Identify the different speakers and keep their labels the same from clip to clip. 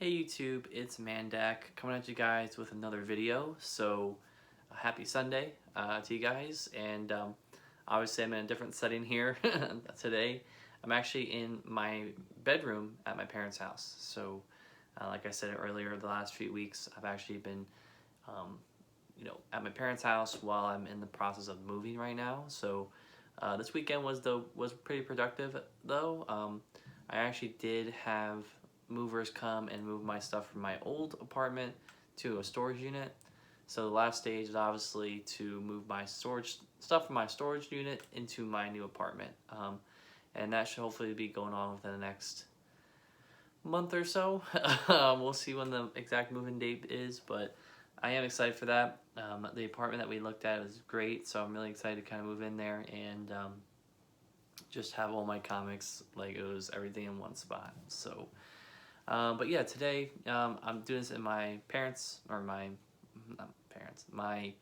Speaker 1: Hey YouTube, it's Mandak coming at you guys with another video. So happy Sunday to you guys, and obviously I'm in a different setting here today. I'm actually in my bedroom at my parents' house. So like I said earlier, the last few weeks I've actually been um, at my parents' house while I'm in the process of moving right now. So this weekend was pretty productive though. I actually did have movers come and move my stuff from my old apartment to a storage unit. So the last stage is obviously to move my storage stuff from my storage unit into my new apartment. And that should hopefully be going on within the next month or so. We'll see when the exact moving date is, but I am excited for that. The apartment that we looked at was great, so I'm really excited to kind of move in there and just have all my comics, Legos, everything in one spot. So, but yeah, today I'm doing this in my parents, or my, not parents, my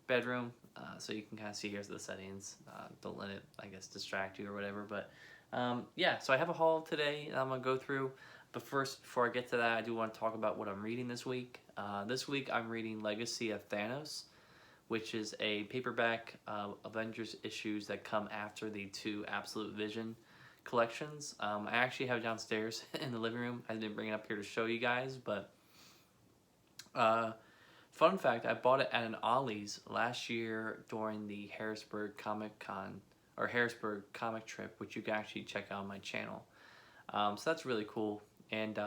Speaker 1: bedroom. So you can kind of see here's the settings. Don't let it, I guess, distract you or whatever. But yeah, so I have a haul today that I'm going to go through. But first, before I get to that, I do want to talk about what I'm reading this week. This week I'm reading Legacy of Thanos, which is a paperback Avengers issues that come after the two Absolute Vision collections. I actually have it downstairs in the living room. I didn't bring it up here to show you guys, but fun fact, I bought it at an Ollie's last year during the Harrisburg Comic Con, or Harrisburg Comic Trip, which you can actually check out on my channel. So that's really cool. And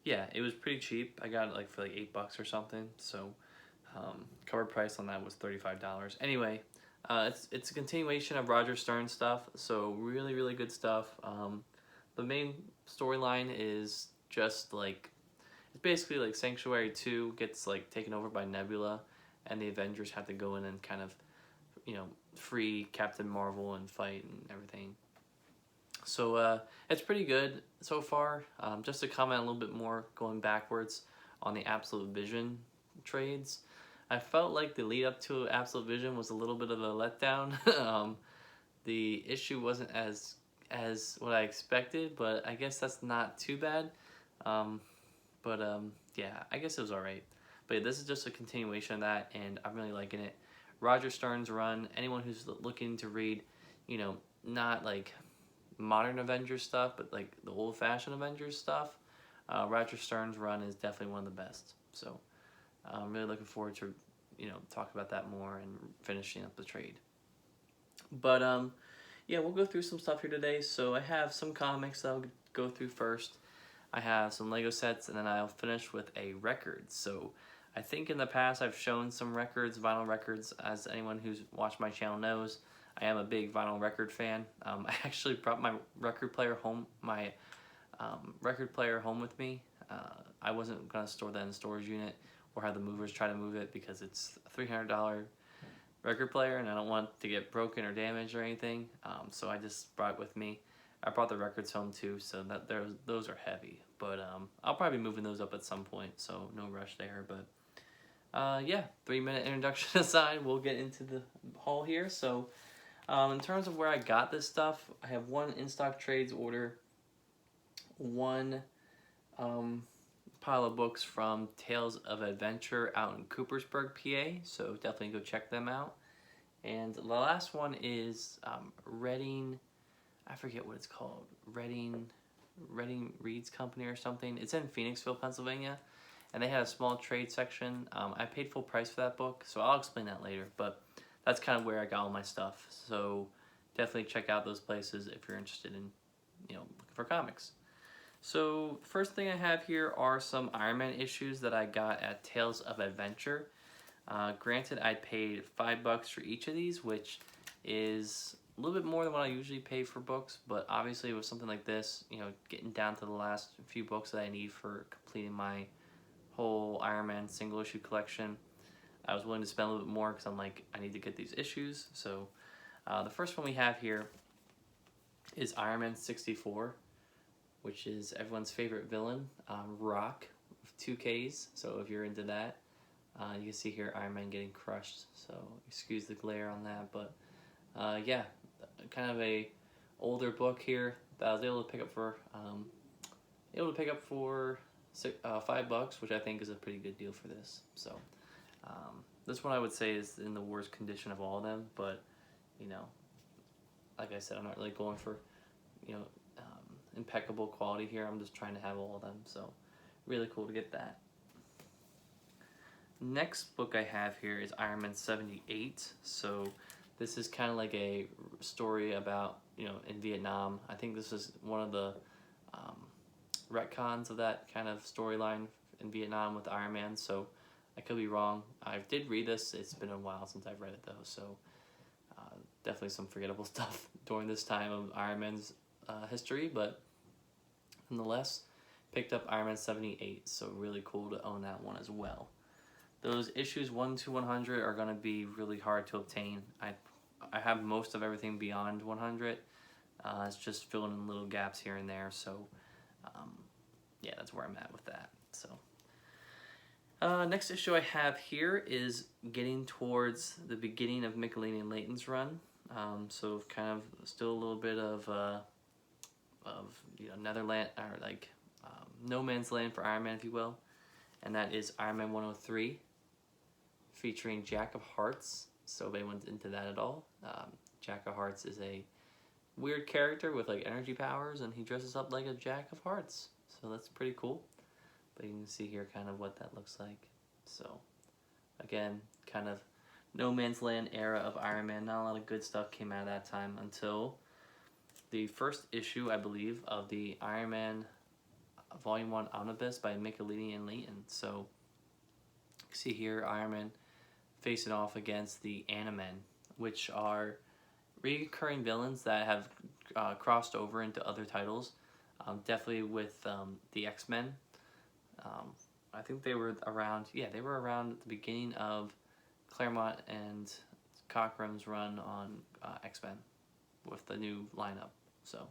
Speaker 1: yeah, it was pretty cheap. I got it for like $8 or something. So cover price on that was $35. Anyway, it's a continuation of Roger Stern stuff. So really good stuff. The main storyline is just it's basically like Sanctuary 2 gets taken over by Nebula, and the Avengers have to go in and kind of free Captain Marvel and fight and everything. So it's pretty good so far. Just to comment a little bit more going backwards on the Absolute Vision trades, I felt like the lead up to Absolute Vision was a little bit of a letdown. The issue wasn't as what I expected, but I guess that's not too bad. But yeah, I guess it was alright. But yeah, this is just a continuation of that, and I'm really liking it. Roger Stern's run, anyone who's looking to read, not modern Avengers stuff, but the old-fashioned Avengers stuff, Roger Stern's run is definitely one of the best. So I'm really looking forward to, talk about that more and finishing up the trade. But yeah, we'll go through some stuff here today. So I have some comics that I'll go through first. I have some Lego sets, and then I'll finish with a record. So I think in the past I've shown some records, vinyl records, as anyone who's watched my channel knows. I am a big vinyl record fan. I actually brought my record player home, with me. I wasn't gonna store that in the storage unit or have the movers try to move it because it's a $300 record player and I don't want it to get broken or damaged or anything. So I just brought it with me. I brought the records home too, so those are heavy. But I'll probably be moving those up at some point, so no rush there. But yeah, 3-minute introduction aside, we'll get into the haul here. So in terms of where I got this stuff, I have one in-stock trades order, one pile of books from Tales of Adventure out in Coopersburg, PA, so definitely go check them out. And the last one is Reading, I forget what it's called, Reading Reads Company or something. It's in Phoenixville, Pennsylvania, and they had a small trade section. I paid full price for that book, so I'll explain that later, but that's kind of where I got all my stuff. So definitely check out those places if you're interested in, looking for comics. So the first thing I have here are some Iron Man issues that I got at Tales of Adventure. Granted, I paid $5 for each of these, which is a little bit more than what I usually pay for books, but obviously with something like this, getting down to the last few books that I need for completing my whole Iron Man single issue collection, I was willing to spend a little bit more because I'm like, I need to get these issues. So the first one we have here is Iron Man 64, which is everyone's favorite villain, Rock, with 2 Ks. So if you're into that, you can see here Iron Man getting crushed. So excuse the glare on that, but yeah, kind of a older book here that I was able to pick up for $5, which I think is a pretty good deal for this. So this one I would say is in the worst condition of all of them, but you know, like I said, I'm not really going for, you know, impeccable quality here. I'm just trying to have all of them. So really cool to get that. Next book I have here is Iron Man 78. So this is kind of like a story about, you know, in Vietnam. I think this is one of the retcons of that kind of storyline in Vietnam with Iron Man. So I could be wrong. I did read this. It's been a while since I've read it though. So definitely some forgettable stuff during this time of Iron Man's history. But nonetheless, picked up Iron Man 78. So really cool to own that one as well. Those issues 1 to 100 are going to be really hard to obtain. I have most of everything beyond 100. It's just filling in little gaps here and there. So yeah, that's where I'm at with that. So next issue I have here is getting towards the beginning of Michelini and Layton's run. So kind of still a little bit of you know, Netherland, or like no man's land for Iron Man, if you will. And that is Iron Man 103. Featuring Jack of Hearts, so if anyone's into that at all, Jack of Hearts is a weird character with like energy powers, and he dresses up like a Jack of Hearts, so that's pretty cool. But you can see here kind of what that looks like. So again, kind of no man's land era of Iron Man. Not a lot of good stuff came out of that time until the first issue, I believe, of the Iron Man Volume 1 Omnibus by Michelini and Layton. So you see here Iron Man facing off against the Animen, which are recurring villains that have crossed over into other titles. Definitely with the X-Men. I think they were around, yeah, they were around at the beginning of Claremont and Cockrum's run on X-Men with the new lineup. So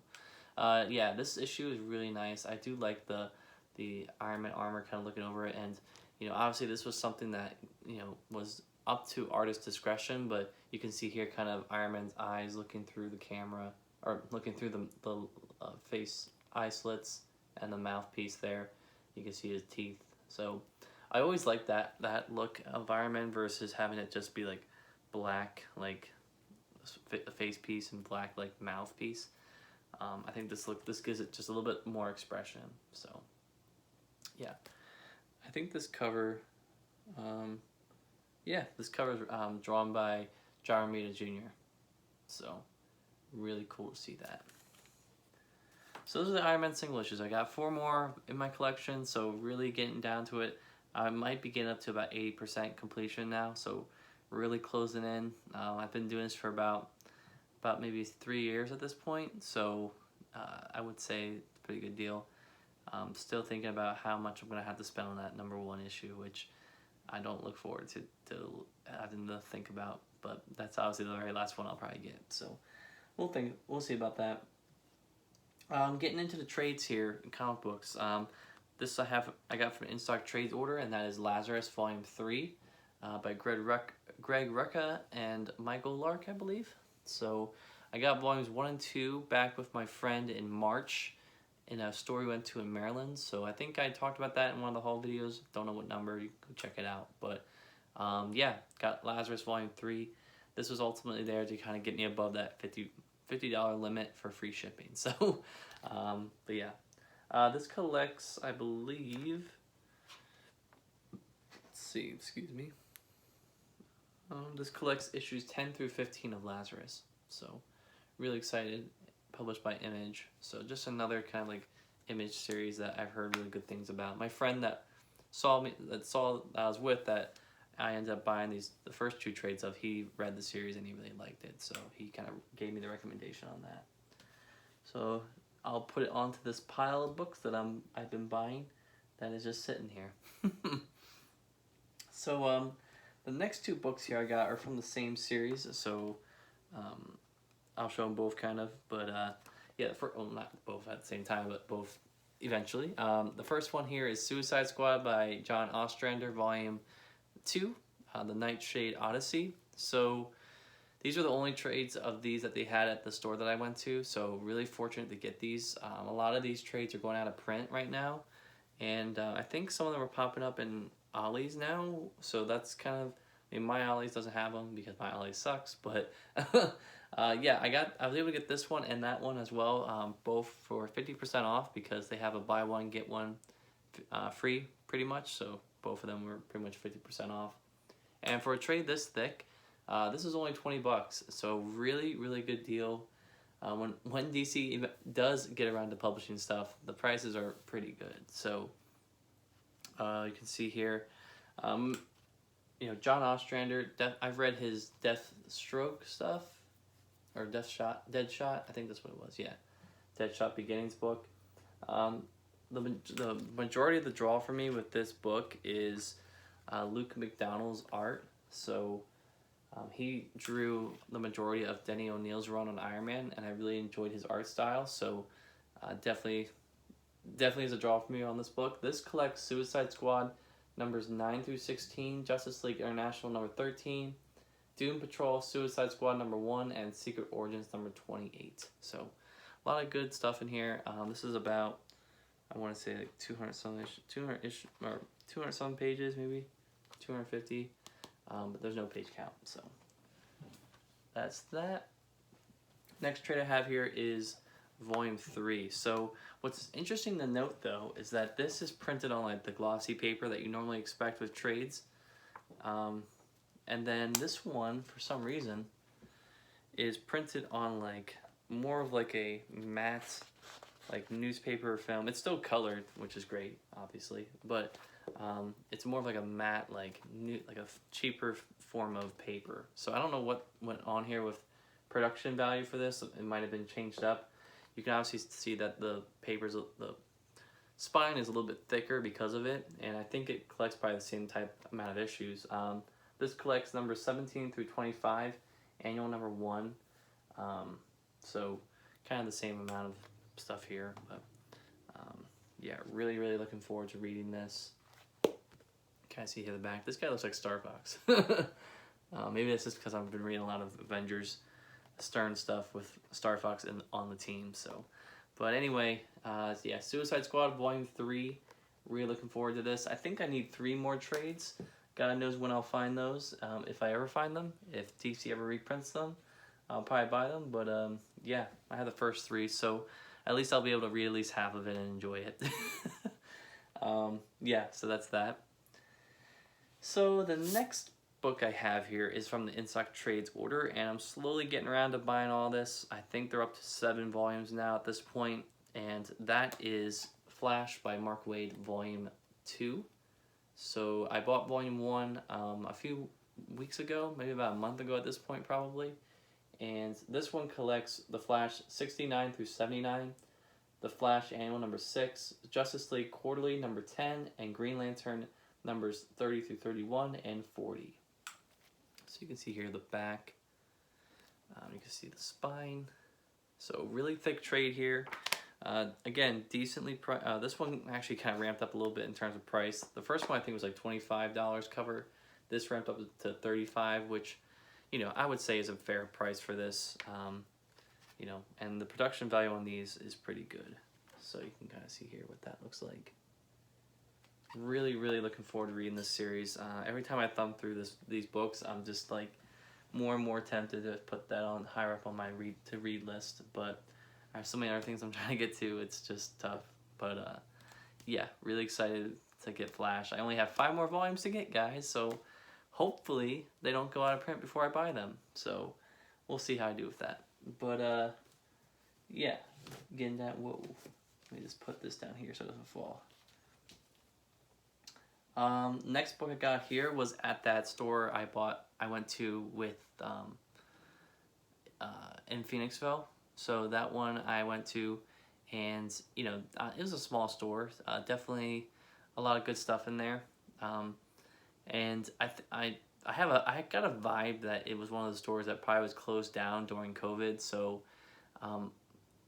Speaker 1: yeah, this issue is really nice. I do like the Iron Man armor kind of looking over it, and you know, obviously this was something that, you know, was up to artist discretion, but you can see here kind of Iron Man's eyes looking through the camera, or looking through the face eye slits and the mouthpiece there. You can see his teeth. So I always like that look of Iron Man versus having it just be like black, like a face piece, and black like mouthpiece. I think this gives it just a little bit more expression. So yeah, I think this cover. Yeah, this cover is drawn by John Romita Jr. So, really cool to see that. So those are the Iron Man single issues. I got 4 more in my collection, so really getting down to it. I might be getting up to about 80% completion now, so really closing in. I've been doing this for about maybe 3 years at this point, so I would say it's a pretty good deal. Still thinking about how much I'm going to have to spend on that #1 issue, which I don't look forward to having to think about, but that's obviously the very last one I'll probably get. So we'll see about that. Getting into the trades here in comic books. This I got from in-stock trades order, and that is Lazarus Volume 3 by Greg Rucka and Michael Lark, I believe. So I got volumes 1 and 2 back with my friend in March in a store we went to in Maryland. So I think I talked about that in one of the haul videos. Don't know what number, you can check it out. But yeah, got Lazarus Volume 3. This was ultimately there to kind of get me above that $50 limit for free shipping. So, but yeah. This collects, I believe, let's see, excuse me. This collects issues 10 through 15 of Lazarus. So, really excited. Published by Image. So just another kind of like Image series that I've heard really good things about. My friend that I was with, that I ended up buying the first 2 trades of, he read the series and he really liked it. So he kind of gave me the recommendation on that. So I'll put it onto this pile of books that I've been buying that is just sitting here. So the next 2 books here I got are from the same series. So I'll show them both kind of, but yeah, well, not both at the same time, but both eventually. The first one here is Suicide Squad by John Ostrander, Volume 2, The Nightshade Odyssey. So these are the only trades of these that they had at the store that I went to, so really fortunate to get these. A lot of these trades are going out of print right now, and I think some of them are popping up in Ollie's now, so that's kind of, I mean, my Ollie's doesn't have them because my Ollie sucks, but yeah, I was able to get this one and that one as well, both for 50% off because they have a buy one get one free pretty much, so both of them were pretty much 50% off. And for a trade this thick, this is only 20 bucks, so really, really good deal. When DC does get around to publishing stuff, the prices are pretty good. So you can see here, you know, John Ostrander. I've read his Deathstroke stuff, or Deadshot. I think that's what it was. Yeah, Deadshot Beginnings book. The majority of the draw for me with this book is Luke McDonnell's art. So he drew the majority of Denny O'Neil's run on Iron Man, and I really enjoyed his art style. So definitely is a draw for me on this book. This collects Suicide Squad numbers 9 through 16, Justice League International number 13, Doom Patrol Suicide Squad number 1, and Secret Origins number 28. So a lot of good stuff in here. This is about, I want to say like 200-ish, or 200 some pages, maybe 250. But there's no page count, so that's that. Next trade I have here is Volume 3. So what's interesting to note though is that this is printed on like the glossy paper that you normally expect with trades. And then this one, for some reason, is printed on like more of like a matte, like newspaper film. It's still colored, which is great, obviously, but it's more of like a matte, like a cheaper form of paper. So I don't know what went on here with production value for this. It might have been changed up. You can obviously see that the spine is a little bit thicker because of it, and I think it collects probably the same type amount of issues. This collects numbers 17 through 25, annual number 1. So kind of the same amount of stuff here, but yeah, really, really looking forward to reading this. Can I see here the back? This guy looks like Star Fox. Maybe that's just because I've been reading a lot of Avengers Stern stuff with Star Fox on the team. So, but anyway, yeah, Suicide Squad Volume 3. Really looking forward to this. I think I need 3 more trades. God knows when I'll find those. If I ever find them, if DC ever reprints them, I'll probably buy them. But yeah, I have the first 3, so at least I'll be able to read at least half of it and enjoy it. Yeah, so that's that. So the next book I have here is from the In-Stock Trades order, and I'm slowly getting around to buying all this. I think they're up to 7 volumes now at this point, and that is Flash by Mark Waid Volume 2. So I bought Volume 1 a few weeks ago, maybe about a month ago at this point probably, and this one collects The Flash 69 through 79, The Flash Annual number 6, Justice League Quarterly number 10, and Green Lantern numbers 30 through 31 and 40. So you can see here the back. You can see the spine. So really thick trade here. Again, decently this one actually kind of ramped up a little bit in terms of price. The first one I think was like $25 cover. This ramped up to $35, which, you know, I would say is a fair price for this. You know, and the production value on these is pretty good. So you can kind of see here what that looks like. Really, really looking forward to reading this series. Every time I thumb through these books, I'm just like more and more tempted to put that on higher up on my read list. But I have so many other things I'm trying to get to. It's just tough. But yeah, really excited to get Flash. I only have 5 more volumes to get, guys. So hopefully they don't go out of print before I buy them. So we'll see how I do with that. But yeah, getting that. Whoa, let me just put this down here so it doesn't fall. Next book I got here was at that store I went to with in Phoenixville. So that one I went to, and you know, it was a small store. Definitely a lot of good stuff in there. And I got a vibe that it was one of the stores that probably was closed down during COVID. So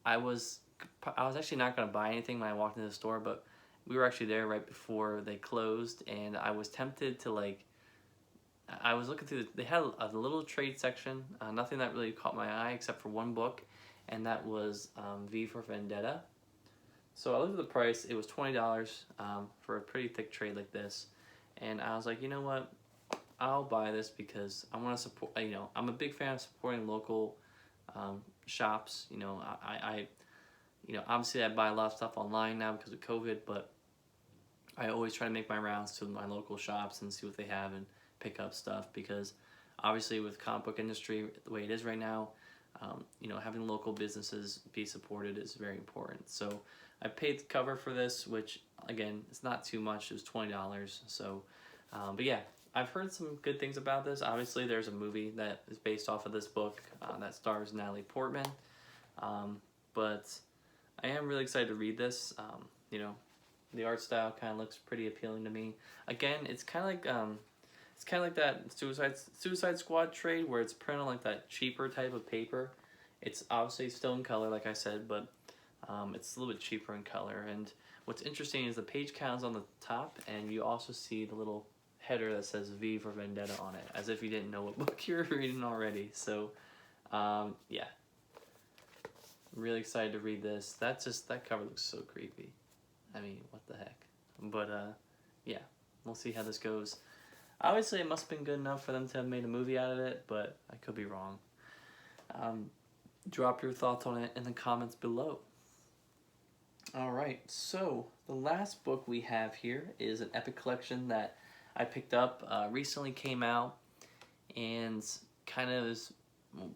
Speaker 1: I was actually not gonna buy anything when I walked into the store, but we were actually there right before they closed, and I was tempted to like. I was looking through. They had a little trade section. Nothing that really caught my eye except for one book, and that was V for Vendetta. So I looked at the price. It was $20 for a pretty thick trade like this, and I was like, you know what? I'll buy this because I want to support. You know, I'm a big fan of supporting local shops. You know, you know, obviously I buy a lot of stuff online now because of COVID, but I always try to make my rounds to my local shops and see what they have and pick up stuff because obviously with comic book industry the way it is right now, you know, having local businesses be supported is very important. So I paid the cover for this, which again, it's not too much. It was $20. So, but yeah, I've heard some good things about this. Obviously, there's a movie that is based off of this book that stars Natalie Portman. But I am really excited to read this. You know, the art style kind of looks pretty appealing to me. Again, it's kind of like that Suicide Squad trade where it's printed on like that cheaper type of paper. It's obviously still in color, like I said, but it's a little bit cheaper in color. And what's interesting is the page count is on the top, and you also see the little header that says V for Vendetta on it, as if you didn't know what book you were reading already. So, yeah, really excited to read this. That cover looks so creepy. I mean, what the heck? But yeah, we'll see how this goes. Obviously, it must have been good enough for them to have made a movie out of it, but I could be wrong. Drop your thoughts on it in the comments below. Alright, so the last book we have here is an epic collection that I picked up, recently came out, and kind of is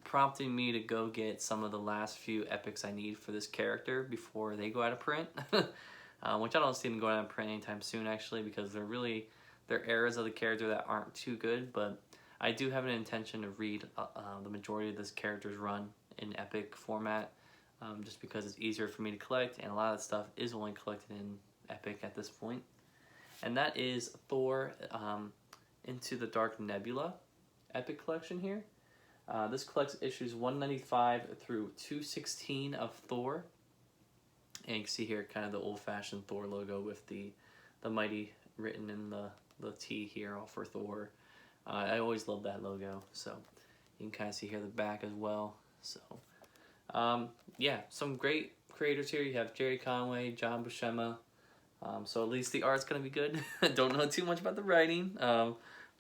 Speaker 1: prompting me to go get some of the last few epics I need for this character before they go out of print. Which I don't see them going out of print anytime soon, actually, because they're eras of the character that aren't too good, but I do have an intention to read the majority of this character's run in epic format, just because it's easier for me to collect, and a lot of that stuff is only collected in epic at this point. And that is Thor Into the Dark Nebula epic collection here. This collects issues 195 through 216 of Thor. And you can see here kind of the old-fashioned Thor logo with the mighty written in the T here all for Thor. I always love that logo. So you can kind of see here the back as well. So yeah, some great creators here. You have Jerry Conway, John Buscema. So at least the art's gonna be good. I don't know too much about the writing,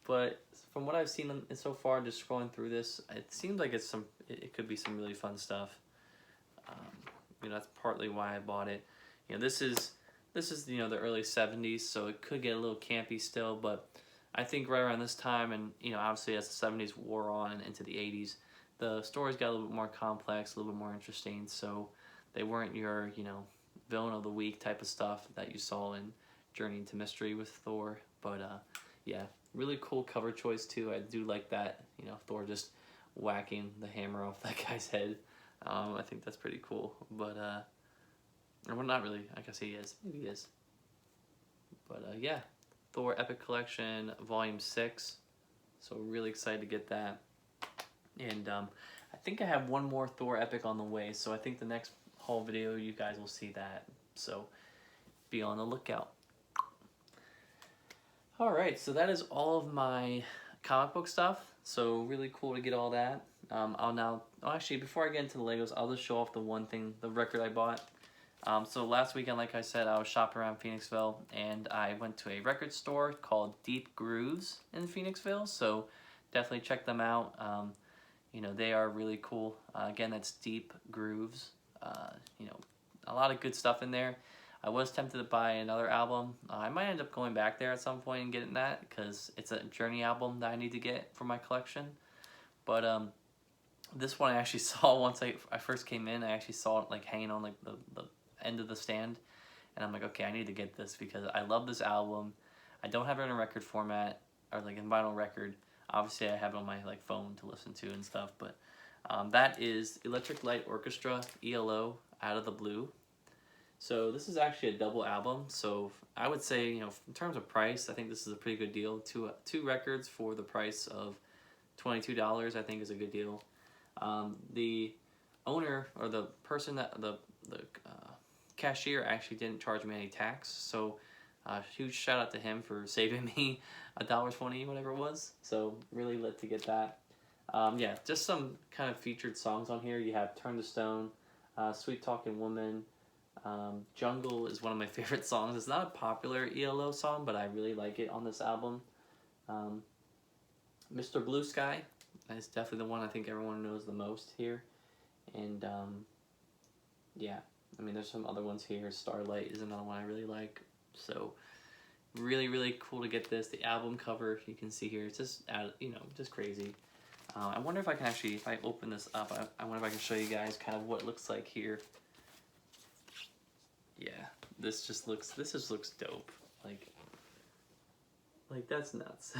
Speaker 1: but from what I've seen so far, just scrolling through this, it seems like it could be some really fun stuff. You know, that's partly why I bought it. You know, this is you know, the early 70s, so it could get a little campy still, but I think right around this time, and you know, obviously as the 70s wore on and into the 80s, the stories got a little bit more complex, a little bit more interesting. So they weren't your, you know, villain of the week type of stuff that you saw in Journey into Mystery with Thor. But yeah, really cool cover choice too. I do like that, you know, Thor just whacking the hammer off that guy's head. I think that's pretty cool. But well, not really. I guess he is. Maybe he is. But yeah, Thor Epic Collection Volume 6. So really excited to get that. And I think I have one more Thor Epic on the way. So I think the next haul video, you guys will see that. So be on the lookout. Alright, so that is all of my comic book stuff. So really cool to get all that. Actually, before I get into the Legos, I'll just show off the record I bought. So last weekend, like I said, I was shopping around Phoenixville, and I went to a record store called Deep Grooves in Phoenixville. So definitely check them out. You know, they are really cool. Again, that's Deep Grooves. You know, a lot of good stuff in there. I was tempted to buy another album. I might end up going back there at some point and getting that, because it's a Journey album that I need to get for my collection. But this one I actually saw once I first came in. I actually saw it like hanging on like the end of the stand, and I'm like, okay, I need to get this because I love this album. I don't have it in a record format or like in vinyl record. Obviously I have it on my like phone to listen to and stuff, but that is Electric Light Orchestra, ELO, Out of the Blue. So this is actually a double album, so I would say, you know, in terms of price, I think this is a pretty good deal. Two records for the price of $22, I think, is a good deal. The owner, or the person that the cashier, actually didn't charge me any tax, so huge shout out to him for saving me $1.20, whatever it was. So really lit to get that. Yeah, just some kind of featured songs on here. You have Turn to Stone, Sweet Talking Woman, Jungle is one of my favorite songs. It's not a popular ELO song, but I really like it on this album. Mr. Blue Sky is definitely the one I think everyone knows the most here. And yeah, I mean, there's some other ones here. Starlight is another one I really like. So really, really cool to get this. The album cover, you can see here, it's just, you know, just crazy. I wonder if I can actually, if I open this up, I wonder if I can show you guys kind of what it looks like here. Yeah, this just looks dope. Like that's nuts.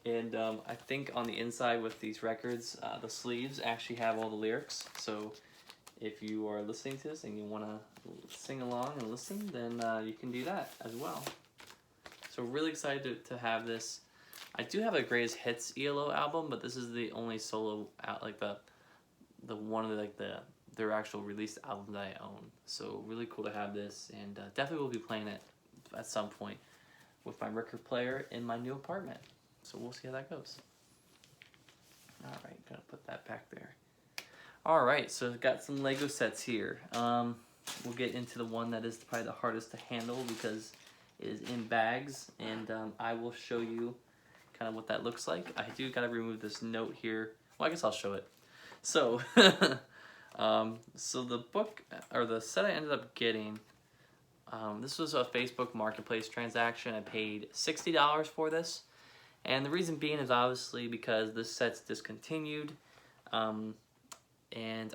Speaker 1: And I think on the inside with these records, the sleeves actually have all the lyrics. So if you are listening to this and you want to sing along and listen, then you can do that as well. So really excited to have this. I do have a Greatest Hits ELO album, but this is the only solo out, like the one of like their actual released album that I own. So really cool to have this, and definitely will be playing it at some point with my record player in my new apartment. So we'll see how that goes. All right, gonna put that back there. All right, so I've got some Lego sets here. We'll get into the one that is probably the hardest to handle because it is in bags, and I will show you kind of what that looks like. I do gotta remove this note here. Well, I guess I'll show it. So, so the book, or the set I ended up getting, this was a Facebook Marketplace transaction. I paid $60 for this. And the reason being is obviously because this set's discontinued. And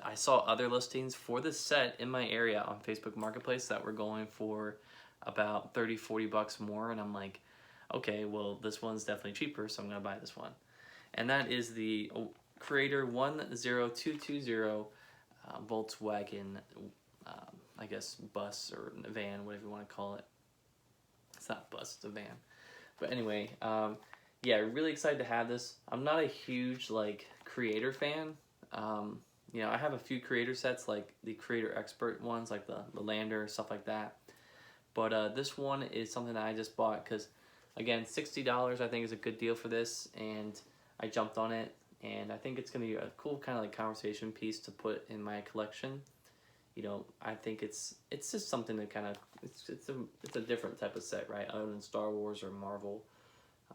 Speaker 1: I saw other listings for this set in my area on Facebook Marketplace that were going for about 30-40 bucks more. And I'm like, okay, well, this one's definitely cheaper, so I'm going to buy this one. And that is the Creator 10220 Volkswagen, I guess, bus or van, whatever you want to call it. It's not a bus, it's a van. But anyway, yeah, really excited to have this. I'm not a huge, like, Creator fan. You know, I have a few Creator sets, like the Creator Expert ones, like the Lander, stuff like that. But this one is something that I just bought because, again, $60 I think is a good deal for this, and I jumped on it, and I think it's going to be a cool kind of like conversation piece to put in my collection. You know, I think it's just something that kind of, it's a different type of set, right? Other than Star Wars or Marvel,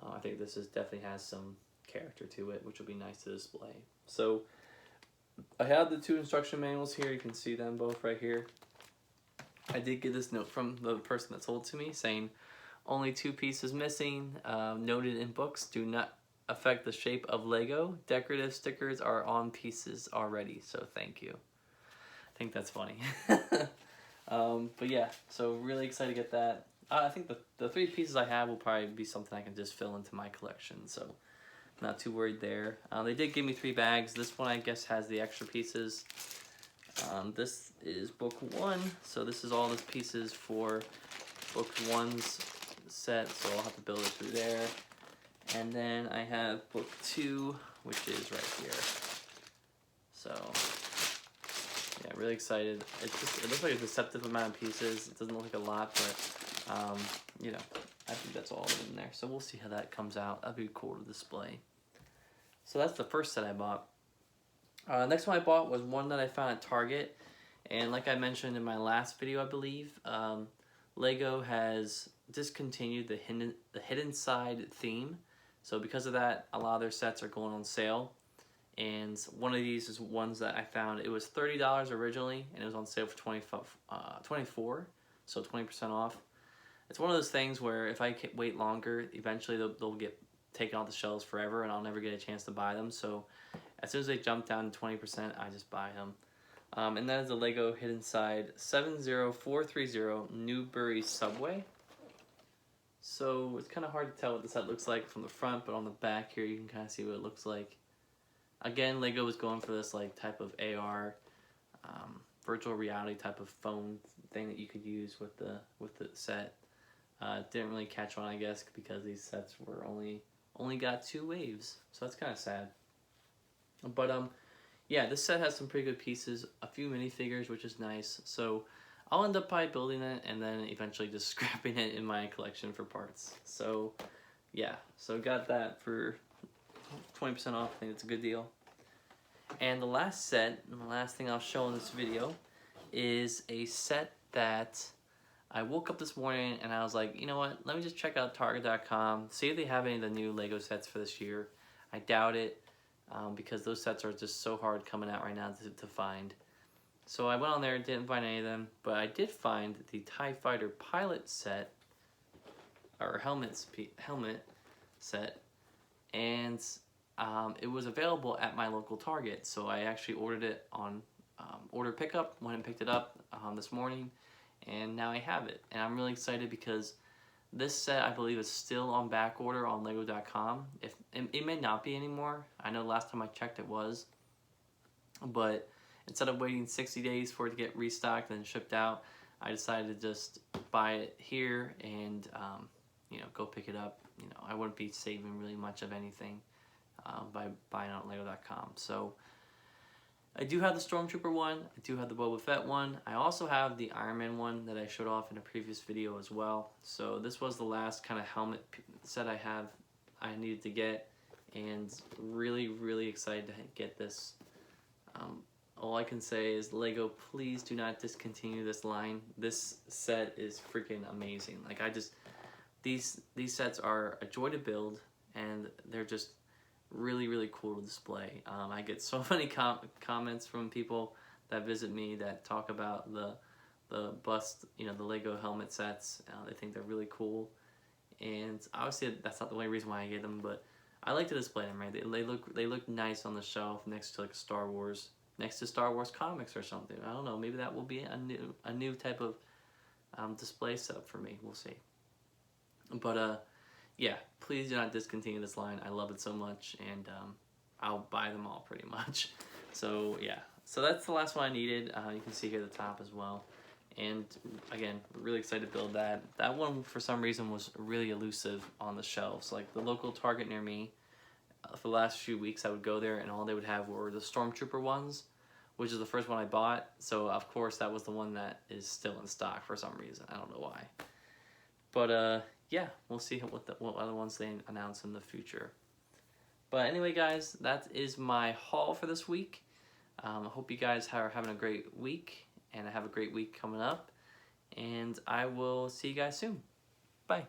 Speaker 1: I think this definitely has some character to it, which will be nice to display. So I have the 2 instruction manuals here. You can see them both right here. I did get this note from the person that sold to me saying, only 2 pieces missing, noted in books, do not affect the shape of Lego. Decorative stickers are on pieces already, so thank you. I think that's funny. But yeah, so really excited to get that. I think the 3 pieces I have will probably be something I can just fill into my collection, so not too worried there. They did give me 3 bags. This one I guess has the extra pieces. This is book 1, so this is all the pieces for book 1's set, so I'll have to build it through there. And then I have book 2, which is right here. So yeah, really excited. It looks like a deceptive amount of pieces. It doesn't look like a lot, but you know, I think that's all in there. So we'll see how that comes out. That'd be cool to display. So that's the first set I bought. Next one I bought was one that I found at Target, and like I mentioned in my last video, I believe, Lego has discontinued the hidden side theme. So because of that, a lot of their sets are going on sale. And one of these is ones that I found. It was $30 originally, and it was on sale for $24, so 20% off. It's one of those things where if I wait longer, eventually they'll get taken off the shelves forever, and I'll never get a chance to buy them. So as soon as they jump down to 20%, I just buy them. And that is the Lego Hidden Side 70430 Newbury Subway. So it's kind of hard to tell what the set looks like from the front, but on the back here you can kind of see what it looks like. Again, Lego was going for this like type of AR, virtual reality type of phone thing that you could use with the set. Didn't really catch on, I guess, because these sets were only got 2 waves, so that's kind of sad. But yeah, this set has some pretty good pieces, a few minifigures, which is nice. So I'll end up probably building it and then eventually just scrapping it in my collection for parts. So yeah, so got that for 20% off. I think it's a good deal. And the last set, and the last thing I'll show in this video, is a set that I woke up this morning and I was like, you know what, let me just check out Target.com, see if they have any of the new Lego sets for this year. I doubt it, because those sets are just so hard coming out right now to find. So I went on there, didn't find any of them, but I did find the TIE Fighter pilot set, or helmet set, and it was available at my local Target. So I actually ordered it on order pickup, went and picked it up this morning, and now I have it. And I'm really excited because this set, I believe, is still on back order on Lego.com. It may not be anymore. I know last time I checked it was, but instead of waiting 60 days for it to get restocked and shipped out, I decided to just buy it here and you know, go pick it up. You know, I wouldn't be saving really much of anything by buying it on Lego.com. So I do have the Stormtrooper one, I do have the Boba Fett one, I also have the Iron Man one that I showed off in a previous video as well. So this was the last kind of helmet set I needed to get, and really excited to get this. All I can say is, Lego, please do not discontinue this line. This set is freaking amazing. Like, these sets are a joy to build, and they're just really cool to display. I get so many comments from people that visit me that talk about the bust, you know, the Lego helmet sets. They think they're really cool, and obviously that's not the only reason why I get them, but I like to display them, right? They look nice on the shelf next to like Star Wars comics or something. I don't know. Maybe that will be a new type of display setup for me. We'll see. But yeah, please do not discontinue this line. I love it so much, and I'll buy them all pretty much. So yeah, so that's the last one I needed. You can see here at the top as well. And again, really excited to build that. That one, for some reason, was really elusive on the shelves. Like, the local Target near me, for the last few weeks I would go there and all they would have were the Stormtrooper ones, which is the first one I bought. So of course that was the one that is still in stock for some reason. I don't know why. But yeah, we'll see what other ones they announce in the future. But anyway, guys, that is my haul for this week. I hope you guys are having a great week, and I have a great week coming up. And I will see you guys soon. Bye.